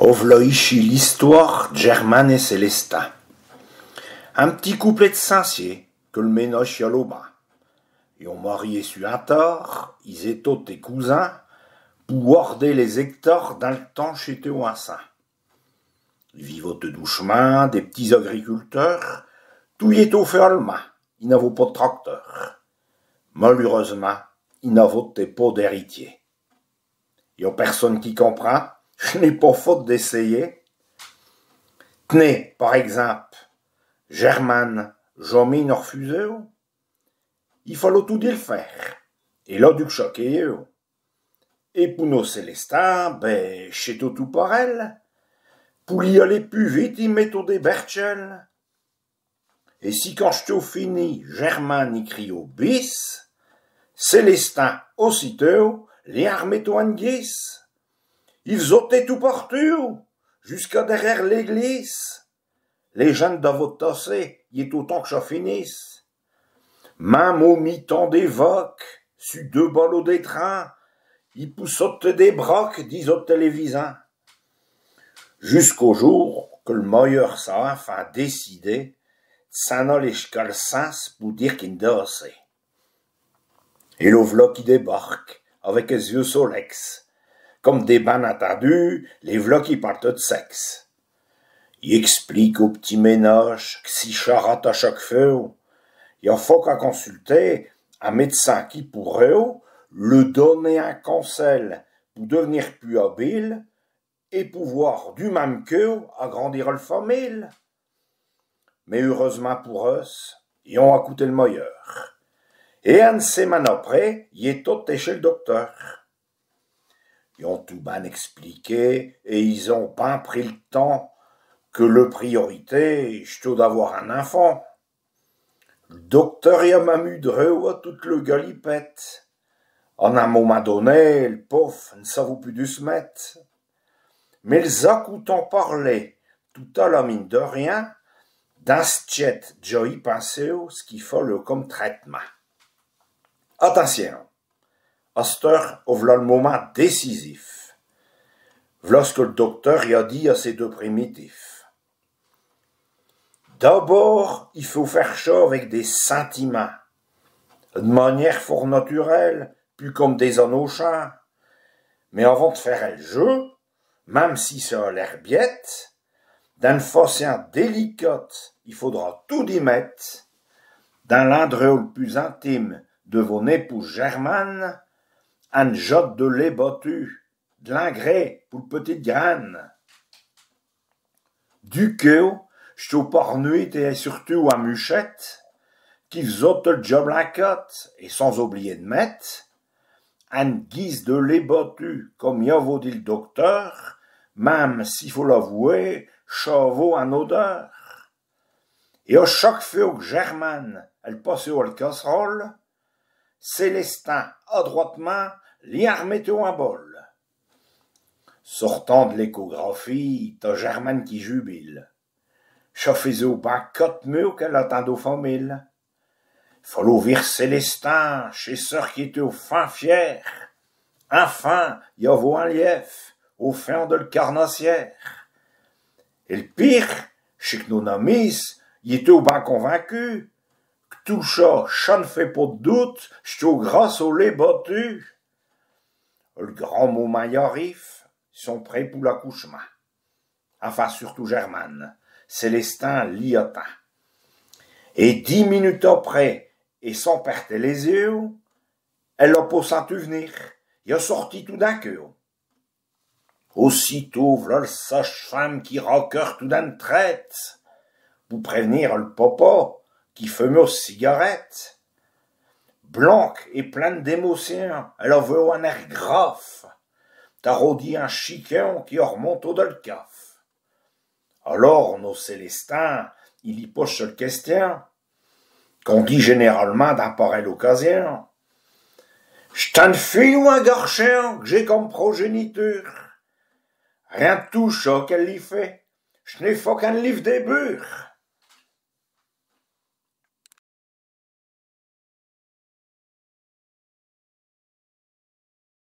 Ovloïchi l'histoire Germaine et Célestin. Un petit couplet de Saint-Cier que le ménoche y a l'aubain. Ils ont marié sur un tard, ils étaient tes cousins, pour warder les hectares dans le temps chez Théoinsin. Ils vivent de doux chemins, des petits agriculteurs, tout y est au fait allemand, ils n'avaient pas de tracteur. Malheureusement, ils n'avaient pas d'héritier. Il n'y a personne qui comprend, je n'ai pas faute d'essayer. Tenez, par exemple, Germaine, jamais n'a refusé. Il fallait tout dire le faire. Et là, du choquer. Et pour nos Célestins, chez tout par elle. Pour y aller plus vite, ils mettent des berchelles. Et si quand je t'ai fini, Germaine y crie au bis, Célestin aussitôt, les armées en guise. Ils ôtaient tout partout, jusqu'à derrière l'église. Les jeunes de votre tassé, il est autant que ça finisse. Même au mi-temps des vocs, sur 2 ballots des trains, ils poussotent des brocs, disent aux télévisants. Jusqu'au jour que le meilleur s'en a enfin décidé de s'en aller jusqu'à le sens pour dire qu'il ne assez. Et le v'là qui débarque, avec les yeux solex, comme des bancs attendus, les v'là qui partent de sexe. Il explique au petit ménage que si charate à chaque feu, il faut qu'à consulter un médecin qui pourrait le donner un conseil pour devenir plus habile et pouvoir du même que agrandir le famille. Mais heureusement pour eux, ils ont écouté le meilleur. Et une semaine après, il est tout chez le docteur. Ils ont tout bien expliqué et ils ont pas pris le temps que le priorité, je dois d'avoir un enfant. Le docteur y a même eu dreux à toute le galipette. En un moment donné, le pauvre ne savait plus d'où se mettre. Mais les écoutant parler, tout à la mine de rien, dans ce tchète, j'ai y pensé ce qu'il faut comme traitement. Attention, à cette heure, voilà le moment décisif. Voilà ce que le docteur y a dit à ces 2 primitifs. D'abord, il faut faire ça avec des sentiments, de manière fort naturelle, plus comme des anochins. Mais avant de faire le jeu, même si ça a l'air biette, dans une façon délicate, il faudra tout y mettre, dans l'endroit le plus intime de vos épouses Germaine, un jotte de lait battu, de l'engrais pour le petit graine. Du queue, je t'ai par nuit et surtout à Muchette, qui faisait le job la cote, et sans oublier de mettre, un guise de lait battu, comme y a dit le docteur, même s'il faut l'avouer, chevaux en odeur. Et à chaque fois que Germaine, elle passait au casserole, Célestin, adroitement, l'y remettait un bol. Sortant de l'échographie, t'as Germaine qui jubile. Ça faisait au bain 4 mois qu'elle attendait aux familles. Fallait ouvrir Célestin, chez sœur qui était au fin fier. Enfin, y avait un lief, au fin de le carnassière. Et le pire, c'est que nos amis, y étaient au bain convaincus. Tout ça ne fait pas de doute, j'étais grâce au lait battu. Le grand moment y arrive, ils sont prêts pour l'accouchement. Enfin, surtout Germaine, Célestin l'y atteint. Et 10 minutes après, et sans perdre les yeux, elle a pas senti venir. Il a sorti tout d'un coup. Aussitôt, voilà le sage-femme qui raccœur tout d'un traite, pour prévenir le papa, qui fumait aux cigarettes. Blanche et pleine d'émotion, elle avait un air grave, tarodit un chiquon qui remonte au le caf. Alors, nos Célestins, il y pose cette question, qu'on dit généralement dans pareille occasion. Je t'en fille ou un garçon que j'ai comme progéniture? Rien de tout ça qu'elle y fait, je n'ai pas qu'un livre des bures.